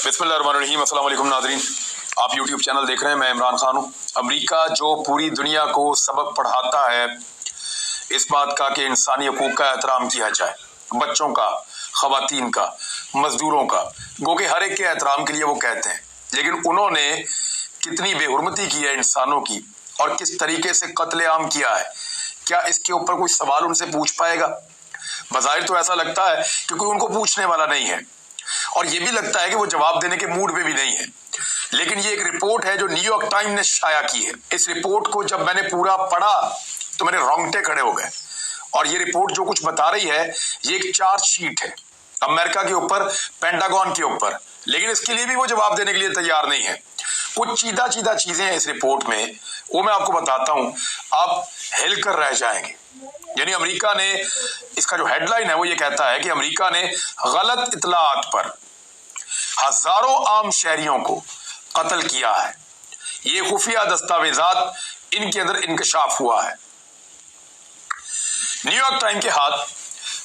बिस्मिल्लाहिर्रहमानिर्रहीम। अस्सलाम वालेकुम नाज़रीन, आप यूट्यूब चैनल देख रहे हैं, मैं इमरान खान हूँ। अमेरिका जो पूरी दुनिया को सबक पढ़ाता है इस बात का कि इंसानी हकूक़ का एहतराम किया जाए, बच्चों का, ख़वातीन का, मजदूरों का, गो के हर एक के एहतराम के लिए वो कहते हैं, लेकिन उन्होंने कितनी बेहुरमती की है इंसानों की और किस तरीके से कत्लेआम किया है, क्या इसके ऊपर कोई सवाल उनसे पूछ पाएगा? बज़ाहिर तो ऐसा लगता है कि कोई उनको पूछने वाला नहीं है और ये भी लगता है कि वो जवाब देने के मूड पे भी नहीं है। लेकिन ये एक रिपोर्ट है जो न्यूयॉर्क टाइम ने शाया की है। इस रिपोर्ट को जब मैंने पूरा पढ़ा तो मेरे रोंगटे खड़े हो गए। और ये रिपोर्ट जो कुछ बता रही है ये एक चार्जशीट है अमेरिका के ऊपर, पेंटागन के ऊपर, लेकिन इसके लिए भी वो जवाब देने के लिए तैयार नहीं है। कुछ चीदा चीजें हैं इस रिपोर्ट में, वो मैं आपको बताता हूं, आप हिल कर रह जाएंगे। यानी अमेरिका ने, इसका जो हेडलाइन है वो ये कहता है कि अमेरिका ने गलत इतलात पर हजारों आम शहरियों को कत्ल किया है। ये खुफिया दस्तावेजात इनके अंदर इंकशाफ हुआ है। न्यूयॉर्क टाइम के हाथ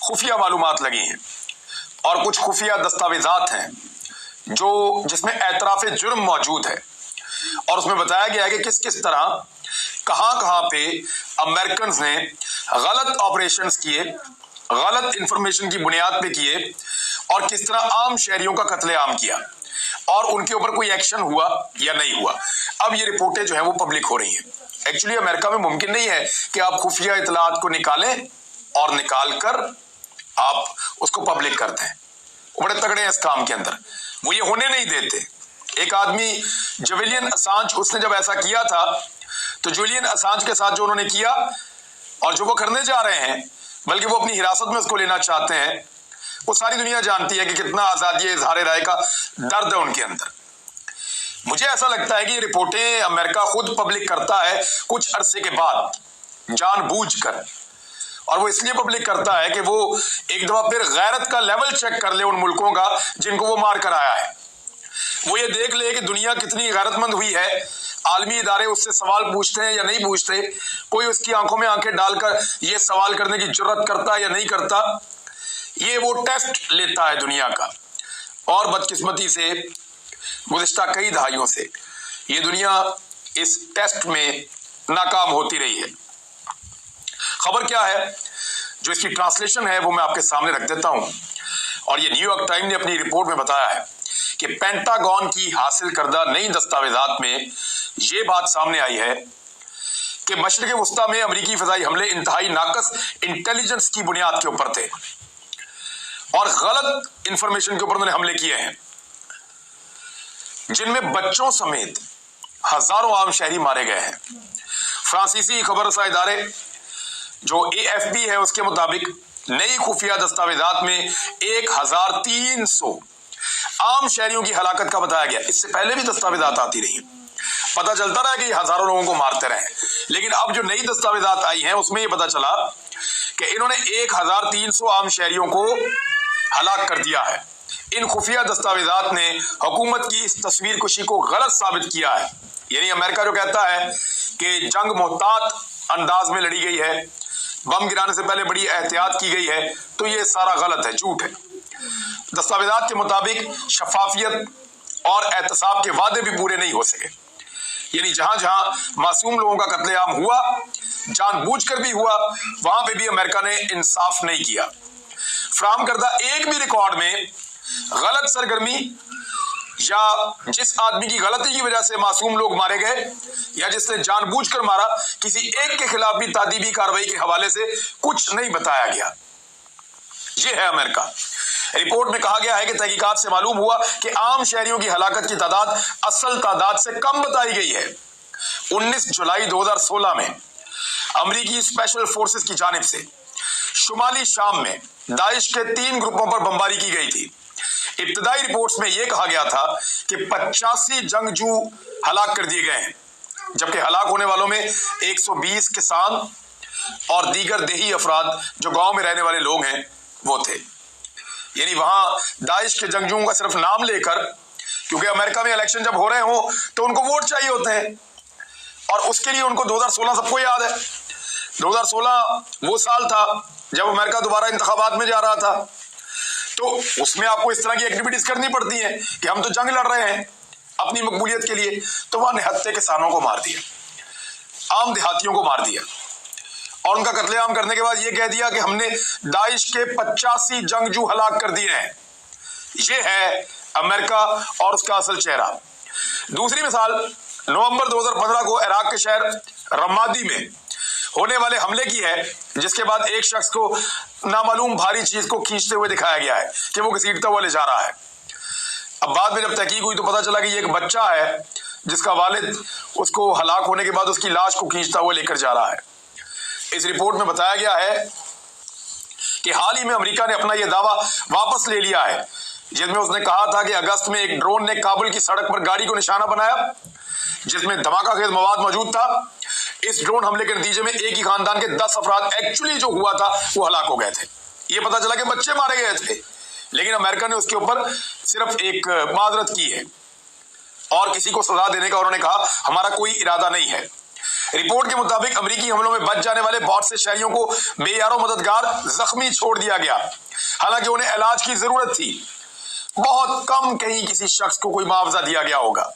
खुफिया मालूमात लगी हैं और कुछ खुफिया दस्तावेजात हैं जिसमें एतराफ़ जुर्म मौजूद है और उसमें बताया गया है कि किस किस तरह कहां पे अमेरिकन ने गलत ऑपरेशंस किए, गलत इंफॉर्मेशन की बुनियाद पे किए और किस तरह आम शहरियों का कत्लेआम किया और उनके ऊपर कोई एक्शन हुआ या नहीं हुआ। अब ये रिपोर्टें जो है वो पब्लिक हो रही हैं। एक्चुअली अमेरिका में मुमकिन नहीं है कि आप खुफिया इतलात को निकालें और निकाल कर आप उसको पब्लिक कर दें। वो बड़े तगड़े हैं इस काम के अंदर, वो ये होने नहीं देते। एक आदमी जुलियन असांज, उसने जब ऐसा किया था तो जुलियन असांज के साथ जो उन्होंने किया और जो वो करने जा रहे हैं, बल्कि वो अपनी हिरासत में उसको लेना चाहते हैं, वो सारी दुनिया जानती है कि कितना आजादी इजहार राय का दर्द है उनके अंदर। मुझे ऐसा लगता है कि ये रिपोर्टें अमेरिका खुद पब्लिक करता है कुछ अरसे के बाद जानबूझकर, और वो इसलिए पब्लिक करता है कि वो एक दफा फिर गैरत का लेवल चेक कर ले उन मुल्कों का जिनको वो मार कर आया है। वो ये देख ले कि दुनिया कितनी गैरतमंद हुई है, आलमी इदारे उससे सवाल पूछते हैं या नहीं पूछते, कोई उसकी आंखों में आंखें डालकर ये सवाल करने की जुर्रत करता है या नहीं करता। ये वो टेस्ट लेता है दुनिया का, और बदकिस्मती से गुज़िश्ता कई दहाइयों से ये दुनिया इस टेस्ट में नाकाम होती रही है। खबर क्या है, जो इसकी ट्रांसलेशन है वो मैं आपके सामने रख देता हूं। और ये न्यूयॉर्क टाइम ने अपनी रिपोर्ट में बताया है कि पेंटागन की हासिल करदा नई दस्तावेजात में ये बात सामने आई है कि मशरिक़ वस्ता में अमरीकी फ़िज़ाई हमले इंतहाई नाकस इंटेलिजेंस की बुनियाद के ऊपर थे और गलत इंफॉर्मेशन के ऊपर उन्होंने हमले किए हैं, जिनमें बच्चों समेत हजारों आम शहरी मारे गए हैं। फ्रांसीसी खबर रसा इदारे जो AFP है उसके मुताबिक नई खुफिया दस्तावेजात में 1300 आम शहरियों की हलाकत का बताया गया। इससे पहले भी दस्तावेजात आती रही, पता चलता रहा कि हजारों लोगों को मारते रहे, लेकिन अब जो नई दस्तावेजात आई हैं उसमें ये पता चला कि इन्होंने 1300 आम शहरियों को हलाक कर दिया है। इन खुफिया दस्तावेजात ने हुकूमत की इस तस्वीर कुशी को गलत साबित किया है। यानी अमेरिका जो कहता है कि जंग मोहतात अंदाज में लड़ी गई है, बम गिराने से पहले बड़ी एहतियात की गई है, तो ये सारा गलत है, झूठ है। दस्तावेजात के मुताबिक शफाफियत और एहतसाब के वादे भी पूरे नहीं हो सके। यानी जहां जहां मासूम लोगों का कत्लेआम हुआ, जानबूझकर भी हुआ, वहां पे भी अमेरिका ने इंसाफ नहीं किया। फराहम करदा एक भी रिकॉर्ड में गलत सरगर्मी या जिस आदमी की गलती की वजह से मासूम लोग मारे गए या जिसने जानबूझकर मारा, किसी एक के खिलाफ भी तादीबी कार्रवाई के हवाले से कुछ नहीं बताया गया। यह है अमेरिका। रिपोर्ट में कहा गया है कि तहकीकात से मालूम हुआ कि आम शहरियों की हलाकत की तादाद असल तादाद से कम बताई गई है। 19 जुलाई 2016 में अमरीकी स्पेशल फोर्सेस की जानिब से शुमाली शाम में दाइश के 3 ग्रुपों पर बमबारी की गई थी। इब्तदाई रिपोर्ट्स में यह कहा गया था कि 85 जंगजू हलाक कर दिए गए हैं, जबकि हलाक होने वालों में 120 किसान और दीगर देही अफराद जो गांव में रहने वाले लोग हैं वो थे। यानी वहां दाइश के जंगजुओं का सिर्फ नाम लेकर, क्योंकि अमेरिका में इलेक्शन जब हो रहे हो तो उनको वोट चाहिए होते हैं और उसके लिए उनको 2016 सबको याद है, 2016 वो साल था जब अमेरिका दोबारा इंतखाबात में जा रहा था। तो उसमें आपको इस तरह की एक्टिविटीज करनी पड़ती हैं कि हम तो जंग लड़ रहे हैं अपनी मकबूलियत के लिए। तो वहां निहत्थे किसानों को मार दिया, आम देहातियों को मार दिया, और उनका कत्लेआम करने के बाद ये कह दिया कि हमने दाइश के 85 जंगजू हलाक कर दिए हैं। ये है अमेरिका और उसका असल चेहरा। दूसरी मिसाल, नवंबर 2015 को इराक के शहर रमादी में होने वाले हमले की है, जिसके बाद एक शख्स को नामालूम भारी चीज को खींचते हुए दिखाया गया है कि वो घसीटता हुआ ले जा रहा है। अब बाद में जब तहकीक हुई तो पता चला कि ये एक बच्चा है जिसका वालिद उसको हलाक होने के बाद उसकी लाश को खींचता हुआ लेकर जा रहा है। इस रिपोर्ट में बताया गया है कि हाल ही में अमेरिका ने अपना यह दावा वापस ले लिया है, जिसमें उसने कहा था कि अगस्त में एक ड्रोन ने काबुल की सड़क पर गाड़ी को निशाना बनाया जिसमें धमाकाखेज मवाद मौजूद था। इस ड्रोन हमले के नतीजे में एक ही खानदान के 10 अफराद एक्चुअली जो हुआ था वो हलाक हो गए थे। ये पता चला कि बच्चे मारे गए थे, लेकिन अमेरिका ने उसके ऊपर सिर्फ एक माजरत की है और किसी को सजा देने का उन्होंने कहा हमारा कोई इरादा नहीं है। रिपोर्ट के मुताबिक अमेरिकी हमलों में बच जाने वाले बहुत से शहरियों को बेयारो मददगार जख्मी छोड़ दिया गया, हालांकि उन्हें इलाज की जरूरत थी। बहुत कम कहीं किसी शख्स को कोई मुआवजा दिया गया होगा,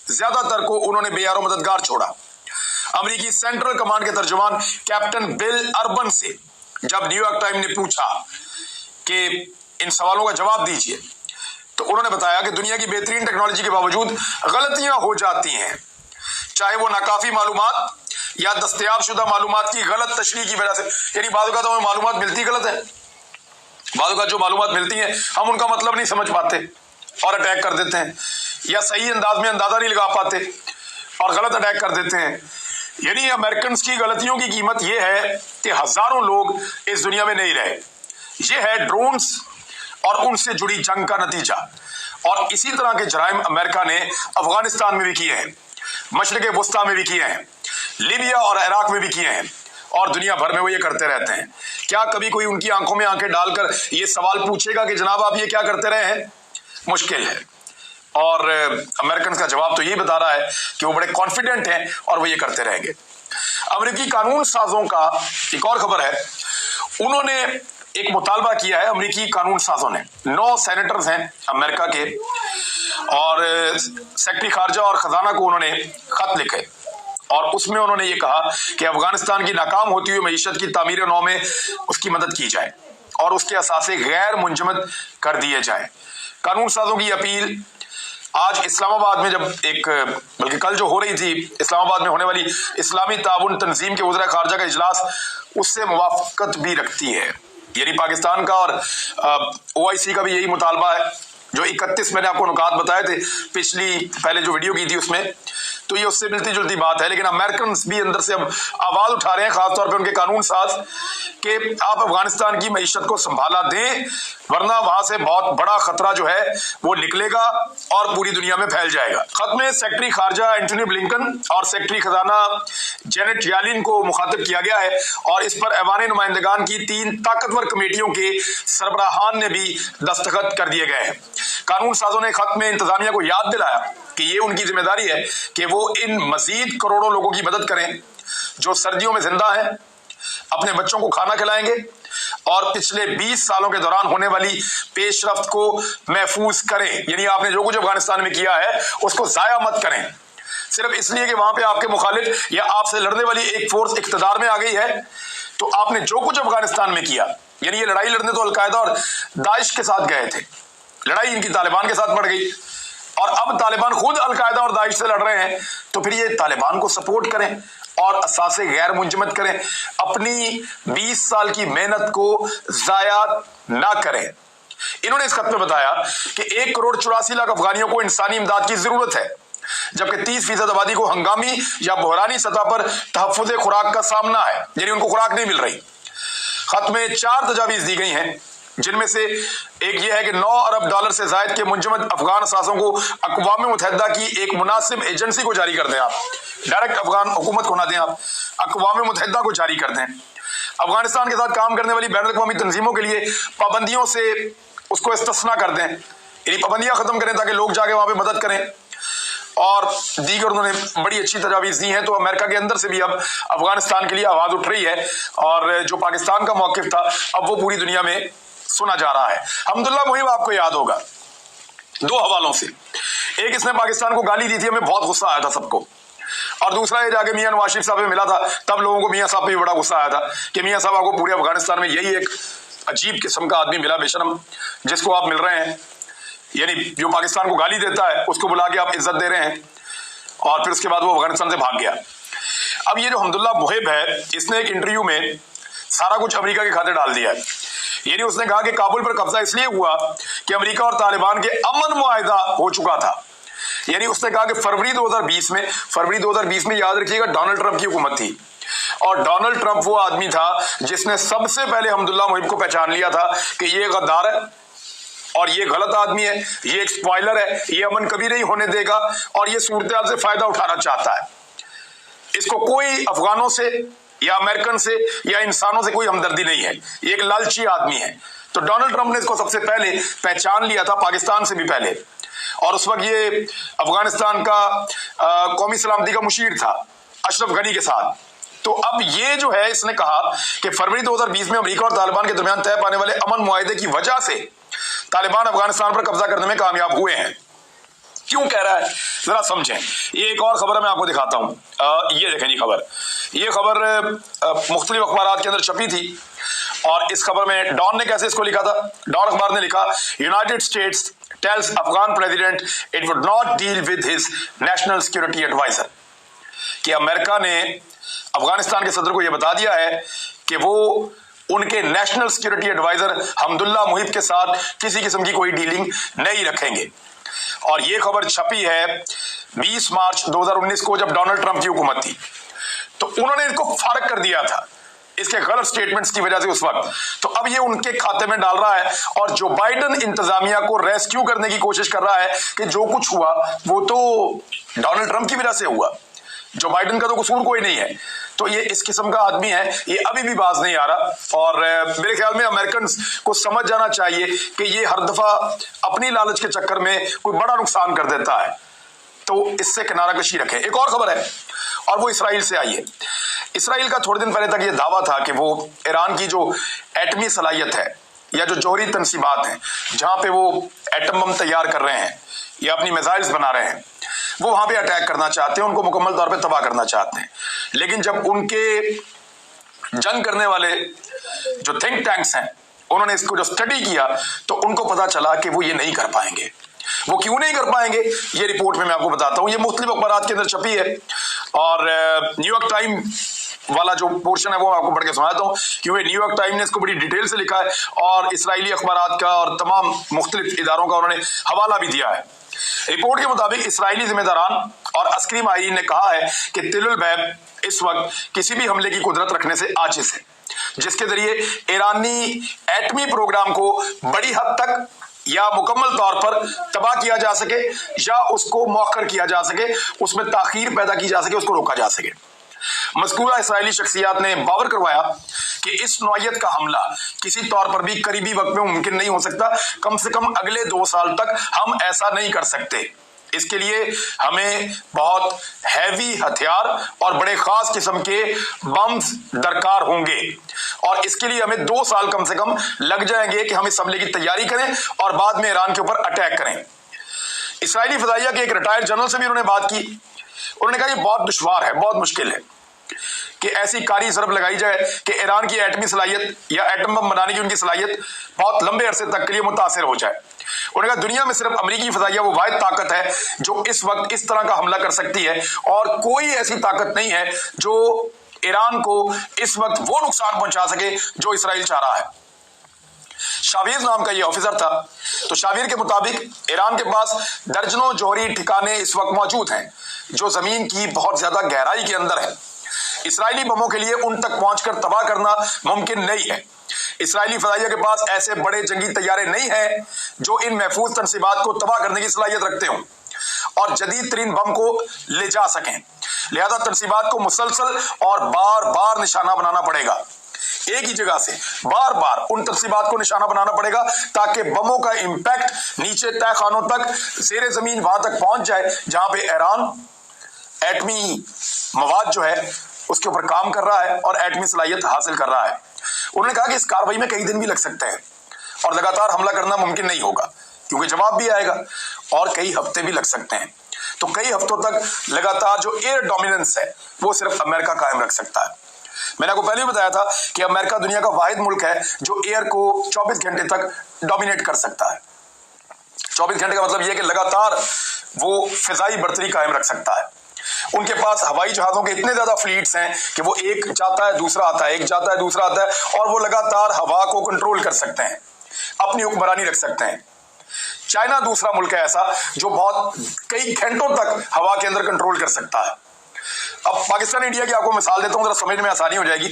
ज्यादातर को उन्होंने बेयारो मददगार छोड़ा। अमेरिकी सेंट्रल कमांड के तर्जुमान कैप्टन बिल अर्बन से जब न्यूयॉर्क टाइम ने पूछा कि इन सवालों का जवाब दीजिए, तो उन्होंने बताया कि दुनिया की बेहतरीन टेक्नोलॉजी के बावजूद गलतियां हो जाती हैं, चाहे वो नाकाफी मालूमात या दस्तयाब शुदा मालूमात की गलत तशरीह की वजह से। यानी बाद तो हमें मालूमात मिलती गलत है, बाद जो मालूमात मिलती हैं हम उनका मतलब नहीं समझ पाते और अटैक कर देते हैं, या सही अंदाज में अंदाजा नहीं लगा पाते और गलत अटैक कर देते हैं। यानी अमेरिकन की गलतियों की कीमत यह है कि हजारों लोग इस दुनिया में नहीं रहे। यह है ड्रोन्स और उनसे जुड़ी जंग का नतीजा। और इसी तरह के जराइम अमेरिका ने अफगानिस्तान में भी किए हैं, मशरिक वस्ता में भी किए हैं, लीबिया और इराक में भी किए हैं, और दुनिया भर में वो ये करते रहते हैं। क्या कभी कोई उनकी आंखों में आंखें डालकर ये सवाल पूछेगा कि जनाब आप ये क्या करते रहे हैं? मुश्किल है। और अमेरिकन का जवाब तो यही बता रहा है कि वो बड़े कॉन्फिडेंट हैं और वो ये करते रहेंगे। अमेरिकी कानून साजों का एक और खबर है, उन्होंने एक मुतालबा किया है। अमेरिकी कानून साजों ने 9 सेनेटर्स हैं अमेरिका के, और सेक्रेटरी खारजा और खजाना को उन्होंने खत लिखे और उसमें उन्होंने ये कहा कि अफगानिस्तान की नाकाम होती हुई मईशत की तामीर नौ में उसकी मदद की जाए और उसके असासे गैर मुंजमद कर दिए जाए। कानून साजों की अपील आज इस्लामाबाद में जब एक, बल्कि कल जो हो रही थी इस्लामाबाद में होने वाली इस्लामी ताउन तंजीम के वज़ीर खारजा का इजलास, उससे मुवाफकत भी रखती है। यानी पाकिस्तान का और OIC का भी यही मुतालबा है। जो 31 मैंने आपको नुकात बताए थे पिछली पहले जो वीडियो की थी उसमें, तो ये उससे मिलती जुलती बात है। लेकिन अमेरिकन भी अंदर से अब आवाज उठा रहे हैं, खासतौर पे उनके कानून साज, कि आप अफगानिस्तान की मईशत को संभाला दें, वरना वहां से बहुत बड़ा खतरा जो है वो निकलेगा और पूरी दुनिया में फैल जाएगा। खत में सेक्रेटरी खारजा एंटनी ब्लिंकन और सेक्रेटरी खजाना जेनेट यालिन को मुखातिब किया गया है, और इस पर ऐवान नुमाइंदगान की 3 ताकतवर कमेटियों के सरबराहान ने भी दस्तखत कर दिए गए हैं। कानून साजों ने खत में इंतजामिया को याद दिलाया कि ये उनकी जिम्मेदारी है कि वो इन मजीद करोड़ों लोगों की मदद करें जो सर्दियों में जिंदा हैं, अपने बच्चों को खाना खिलाएंगे और पिछले 20 सालों के दौरान होने वाली पेशरफ्त को महफूज करें। यानी आपने जो कुछ अफगानिस्तान में किया है उसको जाया मत करें, सिर्फ इसलिए कि वहां पे आपके मुखालिफ या आपसे लड़ने वाली एक फोर्स इख्तिदार में आ गई है। तो आपने जो कुछ अफगानिस्तान में किया, यानी ये लड़ाई लड़ने तो अलकायदा और दाइश के साथ गए थे, लड़ाई इनकी तालिबान के साथ पड़ गई, और अब तालिबान खुद अलकायदा और दाइश से लड़ रहे हैं, तो फिर ये तालिबान को सपोर्ट करें और असासे गैर मुंजमद करें, अपनी 20 साल की मेहनत को जाया ना करें। इन्होंने इस खत में बताया कि 1,84,00,000 अफगानियों को इंसानी इमदाद की जरूरत है, जबकि 30% आबादी को हंगामी या बहरानी सतह पर तहफ्फुज़ खुराक का सामना है, यानी उनको खुराक नहीं मिल रही। खत में 4 तजावीज दी गई हैं, जिनमें से एक यह है कि $9 अरब से जायद के मुंजमद अफगान असासों को अक़वाम मुत्तहिदा की एक मुनासिब एजेंसी को जारी कर दें। आप डायरेक्ट अफगान हुकूमत को ना दें, आप अक़वाम मुत्तहिदा को जारी कर दें। अफगानिस्तान के साथ काम करने वाली बैनुल-अक़वामी तंजीमों के लिए पाबंदियों से उसको इस्तिस्ना कर दें, यानी पाबंदियां खत्म करें ताकि लोग जाके वहां पे मदद करें। और दीगर उन्होंने बड़ी अच्छी तजावीज दी हैं। तो अमेरिका के अंदर से भी अब अफगानिस्तान के लिए आवाज उठ रही है, और जो पाकिस्तान का मौक़िफ़ था अब वो पूरी दुनिया में सुना जा रहा है। हम्दुल्लाह मुहिब आपको याद होगा, दो हवालों से, एक इसने पाकिस्तान को गाली दी थी, हमें बहुत गुस्सा आया था सबको, और दूसरा ये जाके मियां नवाज शरीफ साहब से मिला था, तब लोगों को मियां साहब पे भी बड़ा गुस्सा आया था कि मियां साहब आपको पूरे अफगानिस्तान में यही एक अजीब किस्म का आदमी मिला बेशरम, जिसको आप मिल रहे हैं, यानी जो पाकिस्तान को गाली देता है उसको बुला के आप इज्जत दे रहे हैं, और फिर उसके बाद वो अफगानिस्तान से भाग गया। अब ये जो हम्दुल्लाह मुहिब है, इसने एक इंटरव्यू में सारा कुछ अमेरिका के खाते डाल दिया है। यानी उसने कहा कि काबुल पर कब्जा इसलिए हुआ कि अमेरिका और तालिबान के अमन मुआहिदा हो चुका था। यानी उसने कहा कि फरवरी 2020 में याद रखिएगा डोनाल्ड ट्रंप की हुकूमत थी, और डोनाल्ड ट्रंप वो आदमी था जिसने सबसे पहले हम्दुल्लाह मुहिब को पहचान लिया था कि ये गद्दार है और ये गलत आदमी है, ये एक स्पॉइलर है, ये अमन कभी नहीं होने देगा और ये सूरत से फायदा उठाना चाहता है। इसको कोई अफगानों से या अमेरिकन से या इंसानों से कोई हमदर्दी नहीं है, ये एक लालची आदमी है। तो डोनाल्ड ट्रंप ने इसको सबसे पहले पहचान लिया था, पाकिस्तान से भी पहले, और उस वक्त ये अफगानिस्तान का कौमी सलामती का मुशीर था अशरफ गनी के साथ। तो अब ये जो है, इसने कहा कि फरवरी 2020 में अमेरिका और तालिबान के दरमियान तय पाने वाले अमन मुआहिदे की वजह से तालिबान अफगानिस्तान पर कब्जा करने में कामयाब हुए हैं। क्यों कह रहा है जरा समझें। ये एक और खबर है, मैं आपको दिखाता हूं। ये देखें जी खबर, ये खबर मुख्तलिफ अखबार के अंदर छपी थी, और इस खबर में डॉन ने कैसे इसको लिखा था। डॉन अखबार ने लिखा, United States tells Afghan president it would not deal with his national security adviser, कि अमेरिका ने अफगानिस्तान के सदर को यह बता दिया है कि वो उनके नेशनल सिक्योरिटी एडवाइजर हम्दुल्लाह मुहिब के साथ किसी किस्म की कोई डीलिंग नहीं रखेंगे। और ये खबर छपी है 20 मार्च 2019 को, जब डोनाल्ड ट्रंप की हुकूमत थी। तो उन्होंने इसको फारग कर दिया था इसके गलत स्टेटमेंट्स की वजह से उस वक्त। तो अब ये उनके खाते में डाल रहा है, और जो बाइडन इंतजामिया को रेस्क्यू करने की कोशिश कर रहा है कि जो कुछ हुआ वो तो डोनाल्ड ट्रंप की वजह से हुआ, जो बाइडन का तो कसूर कोई नहीं है। तो ये इस किस्म का आदमी है, ये अभी भी बाज नहीं आ रहा। और मेरे ख्याल में अमेरिकन को समझ जाना चाहिए कि ये हर दफा अपनी लालच के चक्कर में कोई बड़ा नुकसान कर देता है, तो इससे किनारा कशी रखें। एक और खबर है, और वो इसराइल से आई है। इसराइल का थोड़े दिन पहले तक ये दावा था कि वो ईरान की जो एटमी सलाहियत है या जो जौहरी तनसीबात हैं, जहां पे वो एटम बम तैयार कर रहे हैं या अपनी मिसाइल्स बना रहे हैं, वो वहां पे अटैक करना चाहते हैं, उनको मुकम्मल तौर पे तबाह करना चाहते हैं। लेकिन जब उनके जंग करने वाले जो थिंक टैंक्स हैं, उन्होंने इसको जो स्टडी किया, तो उनको पता चला कि वो ये नहीं कर पाएंगे। वो क्यों नहीं कर पाएंगे, ये रिपोर्ट में मैं आपको बताता हूं। ये मुख्तलिफ अखबार के अंदर छपी है, और न्यूयॉर्क टाइम वाला जो पोर्शन है वो आपको पढ़ के सुनाता हूं, क्योंकि न्यूयॉर्क टाइम ने इसको बड़ी डिटेल से लिखा है, और इसराइली अखबार का और तमाम मुख्तलिफ इदारों का उन्होंने हवाला भी दिया है। रिपोर्ट के मुताबिक इसराइली जिम्मेदारान और अस्करी माहिरीन ने कहा है कि तिल अल बैब इस वक्त किसी भी हमले की कुदरत रखने से आजिज है, जिसके जरिए ईरानी एटमी प्रोग्राम को बड़ी हद तक या मुकम्मल तौर पर तबाह किया जा सके, या उसको मौखर किया जा सके, उसमें ताखीर पैदा की जा सके, उसको रोका जा सके। मज़कूरा इसराइली शख्सियात ने बावर करवाया कि इस नौइयत का हमला किसी तौर पर भी करीबी वक्त में मुमकिन नहीं हो सकता। कम से कम अगले 2 साल तक हम ऐसा नहीं कर सकते। इसके लिए हमें बहुत हैवी हथियार और बड़े खास किस्म के बम्स दरकार होंगे, और इसके लिए हमें 2 साल कम से कम लग जाएंगे कि हम इस हमले की तैयारी करें और बाद में ईरान के ऊपर अटैक करें। इसराइली फदाइया के एक रिटायर्ड जनरल से भी उन्होंने बात की। उन्होंने कहा ये बहुत दुश्वार है, बहुत मुश्किल है कि ऐसी कारी ज़रब लगाई जाए कि ईरान की एटमी सलाहियत या एटम बम बनाने की उनकी सलाहियत बहुत लंबे अरसे तक के लिए मुतासिर हो जाए। उन्होंने कहा दुनिया में सिर्फ अमेरिकी फदाइया वो वाहिद ताकत है जो इस वक्त इस तरह का हमला कर सकती है, और कोई ऐसी ताकत नहीं है जो ईरान को इस वक्त वो नुकसान पहुंचा सके जो इसराइल चाह रहा है। शावीर नाम का ये ऑफिसर था। तो शावीर के मुताबिक ईरान के पास दर्जनों जौहरी ठिकाने इस वक्त मौजूद हैं जो जमीन की बहुत ज्यादा गहराई के अंदर है। इसराइली बमों के लिए उन तक पहुंचकर तबाह करना मुमकिन नहीं है। इसराइली फदाइया के पास ऐसे बड़े जंगी तैयारे नहीं हैं जो इन महफूज तनसीबात को तबाह करने की सलाहियत रखते हों और जदीद तरीन बम को ले जा सकें। लिहाजा तनसीबात को मुसलसल और बार बार निशाना बनाना पड़ेगा। एक ही जगह से बार बार उन तनसीबात को निशाना बनाना पड़ेगा ताकि बमों का इंपैक्ट नीचे तय खानों तक, ज़ेरे जमीन वहां तक पहुंच जाए जहां पे ईरान एटमी मवाद जो है उसके ऊपर काम कर रहा है और एटमी सलाहियत हासिल कर रहा है। उन्होंने कहा कि इस कार्रवाई में कई दिन भी लग सकते हैं और लगातार हमला करना मुमकिन नहीं होगा, क्योंकि जवाब भी आएगा और कई हफ्ते भी लग सकते हैं। तो कई हफ्तों तक लगातार जो एयर डोमिनेंस है वो सिर्फ अमेरिका कायम रख सकता है। मैंने आपको पहले भी बताया था कि अमेरिका दुनिया का वाहिद मुल्क है जो एयर को 24 घंटे तक डोमिनेट कर सकता है। 24 घंटे का मतलब यह कि लगातार वो फिजाई बर्तरी कायम रख सकता है। उनके पास हवाई जहाजों के इतने ज्यादा फ्लीट्स हैं कि वो एक जाता है दूसरा आता है, एक जाता है दूसरा आता है, और वो लगातार हवा को कंट्रोल कर सकते हैं, अपनी हुक्मरानी रख सकते हैं। चाइना दूसरा मुल्क है ऐसा जो बहुत कई घंटों तक हवा के अंदर कंट्रोल कर सकता है। अब पाकिस्तान इंडिया की आपको मिसाल देता हूं, जरा समझ में आसानी हो जाएगी।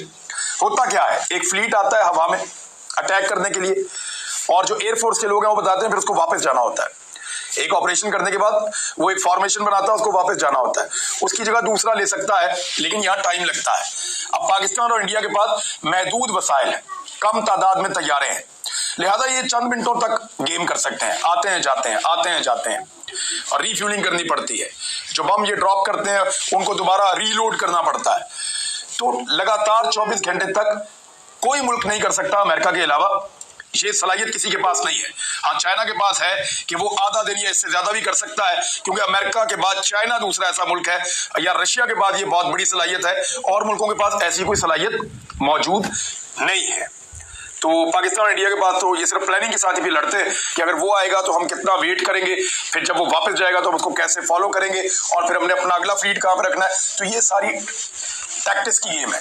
होता क्या है, एक फ्लीट आता है हवा में अटैक करने के लिए, और जो एयरफोर्स के लोग हैं वो बताते हैं फिर उसको वापस जाना होता है। एक ऑपरेशन करने के बाद वो एक फॉर्मेशन बनाता है, उसको वापस जाना होता है, उसकी जगह दूसरा ले सकता है, लेकिन यहाँ टाइम लगता है। अब पाकिस्तान और इंडिया के पास महदूद वसाइल है, कम तादाद में तैयारे हैं, लिहाजा ये चंद मिनटों तक गेम कर सकते हैं, आते हैं जाते हैं, आते हैं जाते हैं, और रिफ्यूलिंग करनी पड़ती है। जो बम ये ड्रॉप करते हैं उनको दोबारा रीलोड करना पड़ता है। तो लगातार 24 घंटे तक कोई मुल्क नहीं कर सकता अमेरिका के अलावा, ये सलाहियत किसी के पास नहीं है। हाँ, चाइना के पास है कि वो आधा दिन या इससे ज्यादा भी कर सकता है, क्योंकि अमेरिका के बाद चाइना दूसरा ऐसा मुल्क है, या रशिया के बाद ये बहुत बड़ी सलाहियत है, और मुल्कों के पास ऐसी कोई सलाहियत मौजूद नहीं है। तो पाकिस्तान और इंडिया के पास तो ये सिर्फ प्लानिंग के साथ ही भी लड़ते हैं कि अगर वो आएगा तो हम कितना वेट करेंगे, फिर जब वो वापस जाएगा तो हम उसको कैसे फॉलो करेंगे, और फिर हमने अपना अगला फ्लीट कहां पर रखना है। तो ये सारी टैक्टिक्स की गेम है।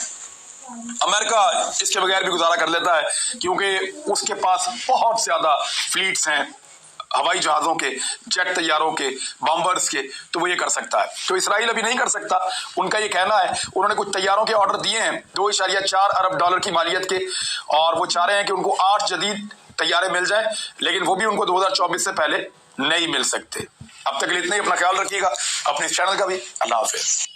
अमेरिका इसके बगैर भी गुजारा कर लेता है, क्योंकि उसके पास बहुत ज्यादा फ्लीट्स हैं हवाई जहाजों के, जेट तैयारों के, बॉम्बर्स के, तो वो ये कर सकता है। तो इसराइल अभी नहीं कर सकता। उनका ये कहना है, उन्होंने कुछ तैयारों के ऑर्डर दिए हैं $2.4 अरब की मालियत के, और वो चाह रहे हैं कि उनको 8 जदीद तैयारे मिल जाएं, लेकिन वो भी उनको 2024 से पहले नहीं मिल सकते। अब तक के लिए इतना ही। अपना ख्याल रखिएगा, अपने इस चैनल का भी। अल्लाह हाफिज।